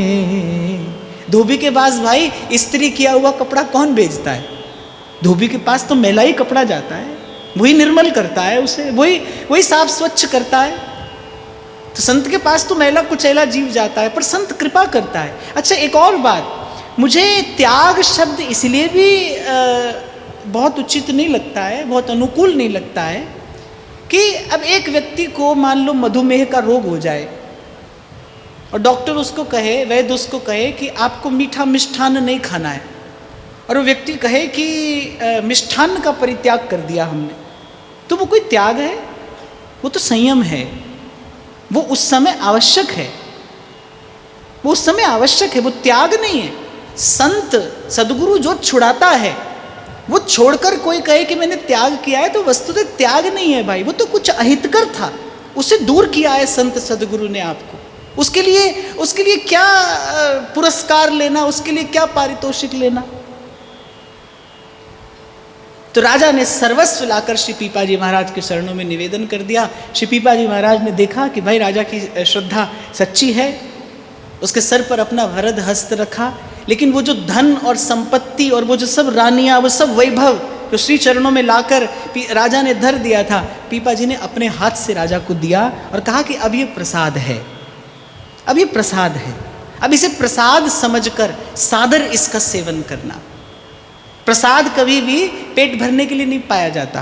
धोबी के पास भाई इस्त्री किया हुआ कपड़ा कौन बेचता है? धोबी के पास तो मैला ही कपड़ा जाता है, वही निर्मल करता है उसे, वही साफ स्वच्छ करता है। तो संत के पास तो मैला कुचैला जीव जाता है, पर संत कृपा करता है। अच्छा, एक और बात, मुझे त्याग शब्द इसलिए भी बहुत उचित नहीं लगता है, बहुत अनुकूल नहीं लगता है कि अब एक व्यक्ति को मान लो मधुमेह का रोग हो जाए और डॉक्टर उसको कहे, वैद्य उसको कहे कि आपको मीठा मिष्ठान्न नहीं खाना है, और वो व्यक्ति कहे कि मिष्ठान्न का परित्याग कर दिया हमने, तो वो कोई त्याग है? वो तो संयम है। वो उस समय आवश्यक है, वो उस समय आवश्यक है, वो त्याग नहीं है। संत सदगुरु जो छुड़ाता है, वो छोड़कर कोई कहे कि मैंने त्याग किया है, तो वस्तुतः त्याग नहीं है भाई, वो तो कुछ अहितकर था, उसे दूर किया है संत सदगुरु ने आपको। उसके लिए क्या पुरस्कार लेना, उसके लिए क्या पारितोषिक लेना। तो राजा ने सर्वस्व लाकर श्री पीपा जी महाराज के चरणों में निवेदन कर दिया। श्री पीपा जी महाराज ने देखा कि भाई राजा की श्रद्धा सच्ची है, उसके सर पर अपना वरद हस्त रखा। लेकिन वो जो धन और संपत्ति और वो जो सब रानियां, वो सब वैभव जो श्री चरणों में लाकर राजा ने धर दिया था, पीपा जी ने अपने हाथ से राजा को दिया और कहा कि अब ये प्रसाद है, अब ये प्रसाद है, अब इसे प्रसाद समझकर सादर इसका सेवन करना। प्रसाद कभी भी पेट भरने के लिए नहीं पाया जाता।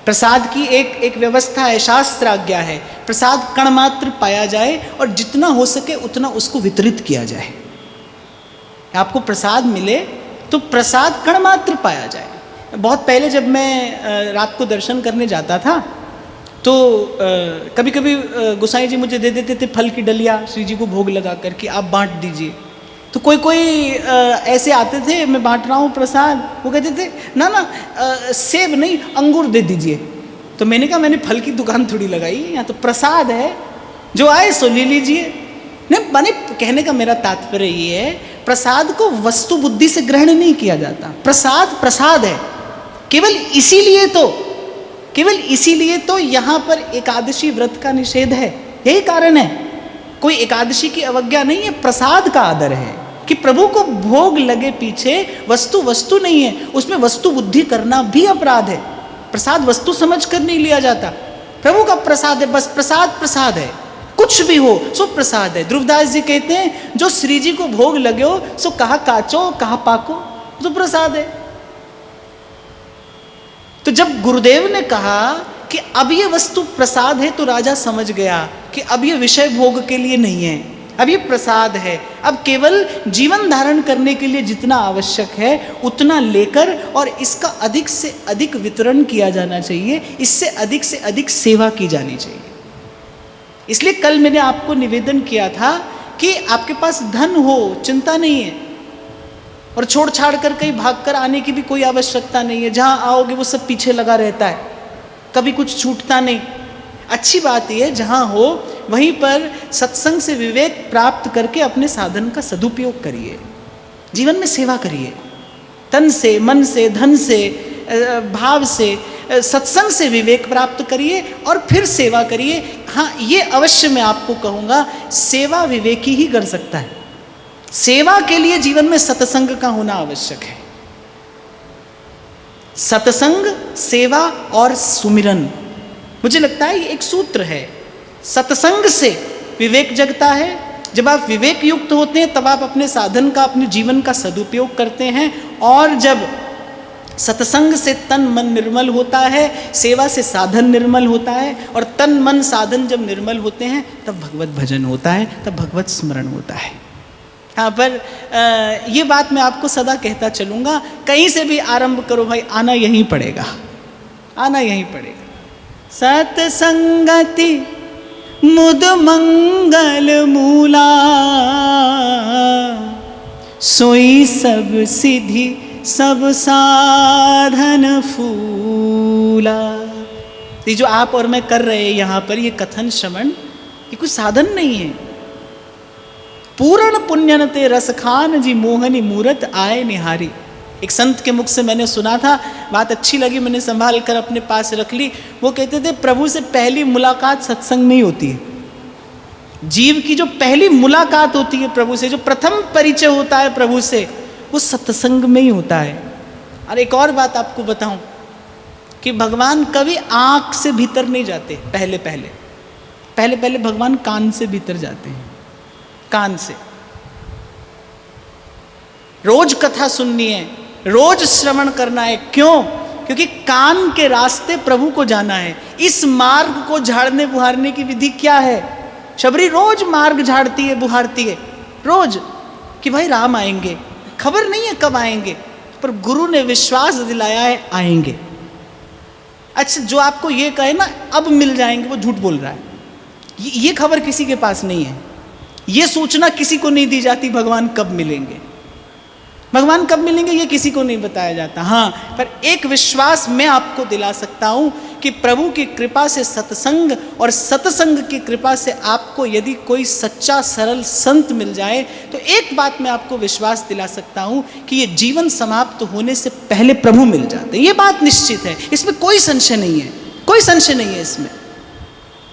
प्रसाद की एक व्यवस्था है, शास्त्र आज्ञा है, प्रसाद कण मात्र पाया जाए और जितना हो सके उतना उसको वितरित किया जाए। आपको प्रसाद मिले तो प्रसाद कण मात्र पाया जाए। बहुत पहले जब मैं रात को दर्शन करने जाता था तो कभी कभी गोसाई जी मुझे दे देते थे फल की डलिया, श्री जी को भोग लगा कर कि आप बांट दीजिए। तो कोई ऐसे आते थे, मैं बांट रहा हूँ प्रसाद, वो कहते थे ना सेब नहीं अंगूर दे दीजिए। तो मैंने कहा मैंने फल की दुकान थोड़ी लगाई, यहाँ तो प्रसाद है, जो आए सो ले लीजिए। नहीं, माने कहने का मेरा तात्पर्य ये है, प्रसाद को वस्तु बुद्धि से ग्रहण नहीं किया जाता। प्रसाद प्रसाद है। केवल इसीलिए तो यहाँ पर एकादशी व्रत का निषेध है, यही कारण है। कोई एकादशी की अवज्ञा नहीं है, प्रसाद का आदर है कि प्रभु को भोग लगे पीछे वस्तु नहीं है, उसमें वस्तु बुद्धि करना भी अपराध है। प्रसाद वस्तु समझ कर नहीं लिया जाता। प्रभु का प्रसाद है, बस प्रसाद प्रसाद है, कुछ भी हो सो प्रसाद है। ध्रुवदास जी कहते हैं, जो श्री जी को भोग लगे हो सो कहा काचो कहा पाको, तो प्रसाद है। तो जब गुरुदेव ने कहा कि अब ये वस्तु प्रसाद है, तो राजा समझ गया कि अब ये विषय भोग के लिए नहीं है, अब ये प्रसाद है। अब केवल जीवन धारण करने के लिए जितना आवश्यक है उतना लेकर और इसका अधिक से अधिक वितरण किया जाना चाहिए, इससे अधिक सेवा की जानी चाहिए। इसलिए कल मैंने आपको निवेदन किया था कि आपके पास धन हो चिंता नहीं है, और छोड़ छाड़ कर कहीं भागकर आने की भी कोई आवश्यकता नहीं है। जहाँ आओगे वो सब पीछे लगा रहता है, कभी कुछ छूटता नहीं। अच्छी बात यह है जहाँ हो वहीं पर सत्संग से विवेक प्राप्त करके अपने साधन का सदुपयोग करिए, जीवन में सेवा करिए, तन से मन से धन से भाव से सत्संग से विवेक प्राप्त करिए और फिर सेवा करिए। हाँ, ये अवश्य मैं आपको कहूँगा, सेवा विवेकी ही कर सकता है। सेवा के लिए जीवन में सत्संग का होना आवश्यक है। सत्संग, सेवा और सुमिरन, मुझे लगता है ये एक सूत्र है। सत्संग से विवेक जगता है। जब आप विवेक युक्त होते हैं तब आप अपने साधन का, अपने जीवन का सदुपयोग करते हैं। और जब सत्संग से तन मन निर्मल होता है, सेवा से साधन निर्मल होता है, और तन मन साधन जब निर्मल होते हैं तब भगवत भजन होता है, तब भगवत स्मरण होता है। हाँ, पर ये बात मैं आपको सदा कहता चलूँगा, कहीं से भी आरंभ करो भाई, आना यहीं पड़ेगा, आना यहीं पड़ेगा। सत्संगति मुद मंगल मूला, सोई सब सिद्धि सब साधन फूला। ये जो आप और मैं कर रहे हैं यहाँ पर, ये कथन श्रवण, ये कोई साधन नहीं है। पूर्ण पुण्यनते रस खान जी मोहनी मूरत आए निहारी। एक संत के मुख से मैंने सुना था, बात अच्छी लगी, मैंने संभाल कर अपने पास रख ली। वो कहते थे, प्रभु से पहली मुलाकात सत्संग में ही होती है। जीव की जो पहली मुलाकात होती है प्रभु से, जो प्रथम परिचय होता है प्रभु से, वो सत्संग में ही होता है। और एक और बात आपको बताऊं कि भगवान कभी आंख से भीतर नहीं जाते। पहले पहले भगवान कान से भीतर जाते हैं, कान से। रोज कथा सुननी है, रोज श्रवण करना है। क्यों? क्योंकि कान के रास्ते प्रभु को जाना है। इस मार्ग को झाड़ने बुहारने की विधि क्या है? शबरी रोज मार्ग झाड़ती है, बुहारती है रोज, कि भाई राम आएंगे। खबर नहीं है कब आएंगे, पर गुरु ने विश्वास दिलाया है आएंगे। अच्छा, जो आपको ये कहे ना अब मिल जाएंगे, वो झूठ बोल रहा है। ये खबर किसी के पास नहीं है। ये सूचना किसी को नहीं दी जाती भगवान कब मिलेंगे। भगवान कब मिलेंगे ये किसी को नहीं बताया जाता। हाँ, पर एक विश्वास मैं आपको दिला सकता हूँ कि प्रभु की कृपा से सत्संग, और सत्संग की कृपा से आपको यदि कोई सच्चा सरल संत मिल जाए, तो एक बात मैं आपको विश्वास दिला सकता हूँ कि ये जीवन समाप्त होने से पहले प्रभु मिल जाते हैं। ये बात निश्चित है, इसमें कोई संशय नहीं है, कोई संशय नहीं है इसमें।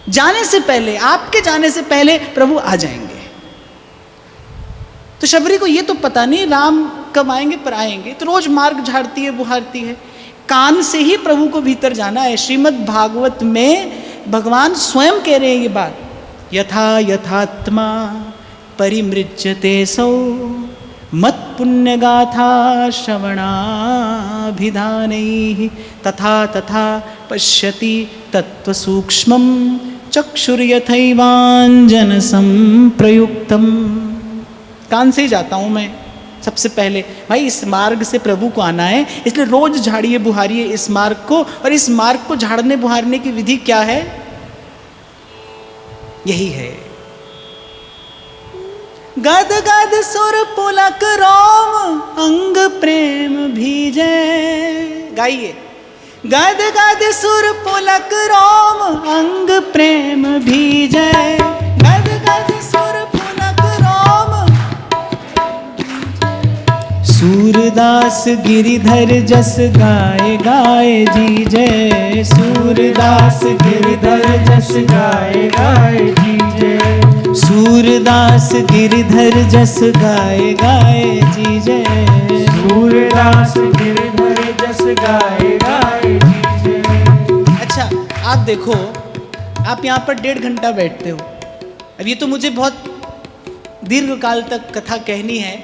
जाने से पहले, आपके जाने से पहले प्रभु आ जाएंगे। तो शबरी को ये तो पता नहीं राम कब आएंगे, पर आएंगे। तो रोज मार्ग झाड़ती है, बुहारती है। कान से ही प्रभु को भीतर जाना है। श्रीमद् भागवत में भगवान स्वयं कह रहे हैं ये बात, यथा यथात्मा परिमृज्यते सौ मत पुण्य गाथा श्रवणाभिधानैः तथा तथा पश्यति तत्व सूक्ष्मं चक्षुर्यथैवाञ्जन संप्रयुक्तम। कान से ही जाता हूँ मैं सबसे पहले। भाई इस मार्ग से प्रभु को आना है, इसलिए रोज झाड़िए बुहारिए इस मार्ग को। और इस मार्ग को झाड़ने बुहारने की विधि क्या है? यही है, गद गद सुर पुलक रोम अंग प्रेम भीजे। गाइए, गद गद सुर पुलक रोम अंग प्रेम भीजे। सूरदास गिरिधर जस गाए गाए जी जय। सूरदास गिरिधर जस गाए गाए जी जय। सूरदास गिरिधर जस गाए गाए जी जय। सूरदास गिरिधर जस गाए गाए जी जय। अच्छा, आप देखो, आप यहाँ पर 1.5 घंटा बैठते हो। अब ये तो मुझे बहुत दीर्घ काल तक कथा कहनी है,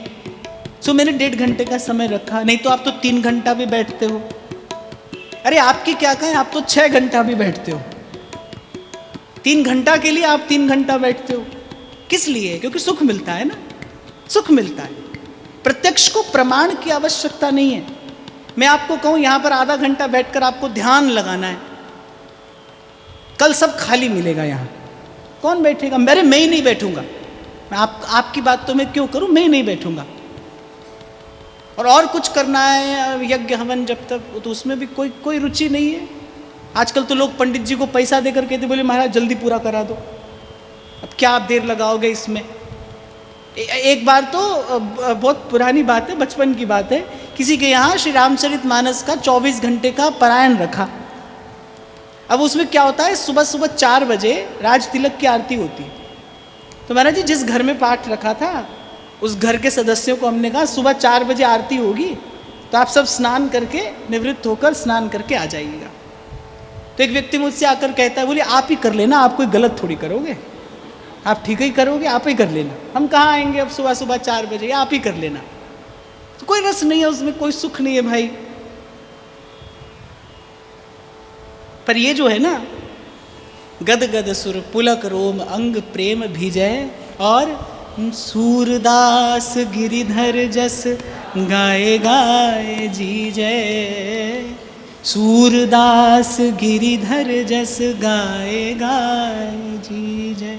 सो मैंने 1.5 घंटे का समय रखा। नहीं तो आप तो 3 घंटा भी बैठते हो। अरे आपकी क्या कहें, आप तो 6 घंटा भी बैठते हो। 3 घंटा के लिए आप 3 घंटा बैठते हो। किस लिए? क्योंकि सुख मिलता है ना, सुख मिलता है। प्रत्यक्ष को प्रमाण की आवश्यकता नहीं है। मैं आपको कहूं यहाँ पर आधा घंटा बैठकर आपको ध्यान लगाना है, कल सब खाली मिलेगा। यहाँ कौन बैठेगा? मैं ही नहीं बैठूंगा। मैं आपकी बात तो मैं क्यों करूं, मैं ही नहीं बैठूंगा। और कुछ करना है, यज्ञ हवन जब तक, तो उसमें भी कोई रुचि नहीं है। आजकल तो लोग पंडित जी को पैसा देकर कहते, बोले महाराज जल्दी पूरा करा दो, अब क्या आप देर लगाओगे इसमें। एक बार तो बहुत पुरानी बात है, बचपन की बात है, किसी के यहाँ श्री रामचरितमानस का 24 घंटे का पारायण रखा। अब उसमें क्या होता है, सुबह सुबह 4 बजे राज तिलक की आरती होती है। तो महाराज जी जिस घर में पाठ रखा था उस घर के सदस्यों को हमने कहा सुबह 4 बजे आरती होगी, तो आप सब स्नान करके निवृत्त होकर स्नान करके आ जाइएगा। तो एक व्यक्ति मुझसे आकर कहता है, बोले आप ही कर लेना, आप कोई गलत थोड़ी करोगे, आप ठीक ही करोगे, आप ही कर लेना। हम कहाँ आएंगे अब सुबह सुबह 4 बजे, आप ही कर लेना। तो कोई रस नहीं है उसमें, कोई सुख नहीं है भाई। पर ये जो है ना, गद गद सुर पुलक रोम अंग प्रेम भिजय, और सूरदास गिरिधर जस गाए गाए जी जय। सूरदास गिरिधर जस गाए गाए जी जय।